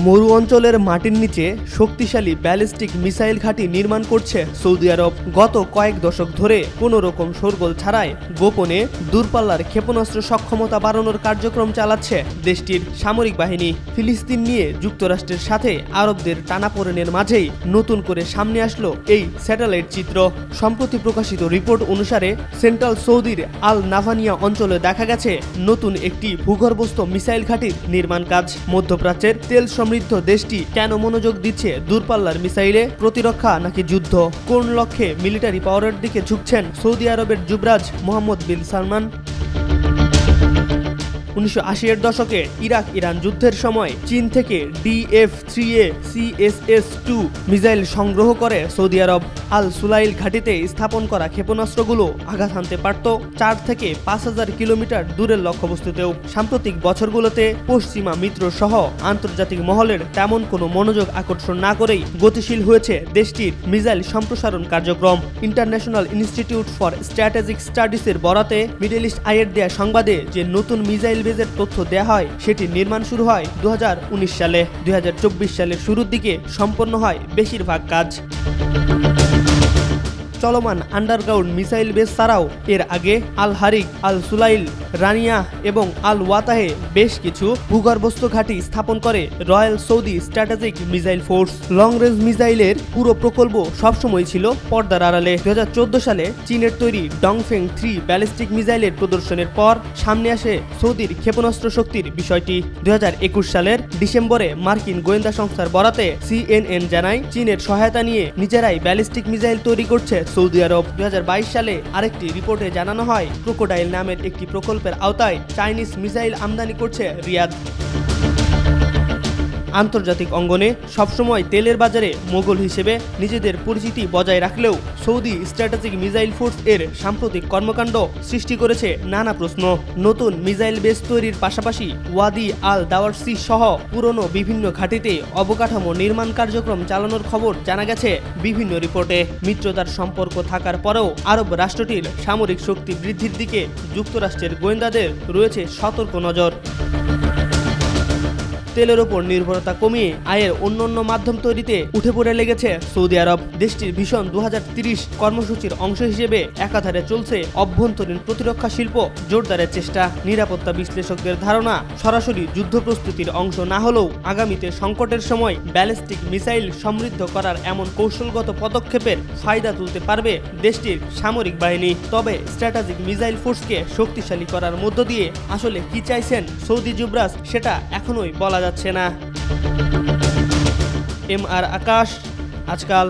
মরু অঞ্চলের মাটির নিচে শক্তিশালী ব্যালিস্টিক মিসাইল ঘাঁটি নির্মাণ করছে সৌদি আরব। গত কয়েক দশক ধরে কোনো রকম শোরগোল ছাড়াই গোপনে দূরপাল্লার ক্ষেপণাস্ত্র সক্ষমতা বাড়ানোর কার্যক্রম চালাচ্ছে দেশটির সামরিক বাহিনী। ফিলিস্তিন নিয়ে যুক্তরাষ্ট্রের সাথে আরবদের টানাপোড়েনের মাঝেই নতুন করে সামনে আসলো এই স্যাটেলাইট চিত্র। সম্প্রতি প্রকাশিত রিপোর্ট অনুসারে সেন্ট্রাল সৌদির আল নাভানিয়া অঞ্চলে দেখা গেছে নতুন একটি ভূগর্ভস্থ মিসাইল ঘাঁটির নির্মাণ কাজ। মধ্যপ্রাচ্যের তেল সমৃদ্ধ দেশটি কেন মনোযোগ দিচ্ছে দূরপাল্লার মিসাইলে? প্রতিরক্ষা নাকি যুদ্ধ? কোন লক্ষ্যে মিলিটারি পাওয়ারের দিকে ঝুঁকছেন সৌদি আরবের যুবরাজ মোহাম্মদ বিন সালমান? 1980-এর দশকে ইরাক ইরান যুদ্ধের সময় চীন থেকে DF-3A CSS-2 মিসাইল সংগ্রহ করে সৌদি আরব। আল সুলাইল ঘাঁটিতে স্থাপন করা ক্ষেপণাস্ত্রগুলো আঘাত হানতে পারত 4 থেকে 5,000 কিলোমিটার দূরের লক্ষ্যবস্তুতেও। সাম্প্রতিক বছরগুলোতে পশ্চিমা মিত্র সহ আন্তর্জাতিক মহলের তেমন কোনো মনোযোগ আকর্ষণ না করেই গতিশীল হয়েছে দেশটির মিসাইল সম্প্রসারণ কার্যক্রম। ইন্টারন্যাশনাল ইনস্টিটিউট ফর স্ট্র্যাটেজিক স্টাডিজের বরাতে মিডল ইস্ট আইয়ের দেয়া সংবাদে যে নতুন মিসাইল বেজের তথ্য দেয়া হয় সেটির নির্মাণ শুরু হয় 2019 সালে। 2024 সালের শুরুর দিকে সম্পন্ন হয় বেশিরভাগ কাজ। চলমান আন্ডারগ্রাউন্ড মিসাইল বেস ছাড়াও এর আগে আল হারিক, আল সুলাইল, রানিয়া এবং আল ওয়াতাহে বেশ কিছু ভূগর্ভস্থ ঘাঁটি স্থাপন করে royal Saudi strategic missile force. Long range মিসাইলের পুরো প্রকল্প সবসময় ছিল পর্দার আড়ালে। 2014 সালে চীনের তৈরি ডংফেং 3 ব্যালিস্টিক মিসাইলের প্রদর্শনের পর সামনে আসে সৌদির ক্ষেপণাস্ত্র শক্তির বিষয়টি। 2021 সালের ডিসেম্বরে মার্কিন গোয়েন্দা সংস্থার বরাতে CNN জানায় চীনের সহায়তা নিয়ে নিজেরাই ব্যালিস্টিক মিসাইল তৈরি করছে সৌদি আরব। 2022 সালে আরেকটি রিপোর্টে জানানো হয় ক্রোকোডাইল নামের একটি প্রকল্পের আওতায় চাইনিজ মিসাইল আমদানি করছে রিয়াদ। আন্তর্জাতিক অঙ্গনে সবসময় তেলের বাজারে মোগল হিসেবে নিজেদের পরিচিতি বজায় রাখলেও সৌদি স্ট্র্যাটেজিক মিসাইল ফোর্স এর সাম্প্রতিক কর্মকাণ্ড সৃষ্টি করেছে নানা প্রশ্ন। নতুন মিসাইল বেস তৈরির পাশাপাশি ওয়াদি আল দাওয়ারসি সহ পুরনো বিভিন্ন ঘাঁটিতে অবকাঠামো নির্মাণ কার্যক্রম চালানোর খবর জানা গেছে বিভিন্ন রিপোর্টে। মিত্রতার সম্পর্ক থাকার পরেও আরব রাষ্ট্রটির সামরিক শক্তি বৃদ্ধির দিকে যুক্তরাষ্ট্রের গোয়েন্দাদের রয়েছে সতর্ক নজর। তেলের ওপর নির্ভরতা কমিয়ে আয়ের অন্যান্য মাধ্যম তৈরিতে উঠে পড়ে লেগেছে সৌদি আরব। দেশটির ভীষণ 2030 কর্মসূচির অংশ হিসেবে একাধারে চলছে অভ্যন্তরীণ প্রতিরক্ষা শিল্প জোরদারের চেষ্টা। নিরাপত্তা বিশ্লেষকদের ধারণা, সরাসরি যুদ্ধ প্রস্তুতির অংশ না হলেও আগামীতে সংকটের সময় ব্যালিস্টিক মিসাইল সমৃদ্ধ করার এমন কৌশলগত পদক্ষেপের ফায়দা তুলতে পারবে দেশটির সামরিক বাহিনী। তবে স্ট্র্যাটেজিক মিসাইল ফোর্সকে শক্তিশালী করার মধ্য দিয়ে আসলে কি চাইছেন সৌদি যুবরাজ সেটা এখনোই বলা যাচ্ছে না। MR আকাশ, আজকাল।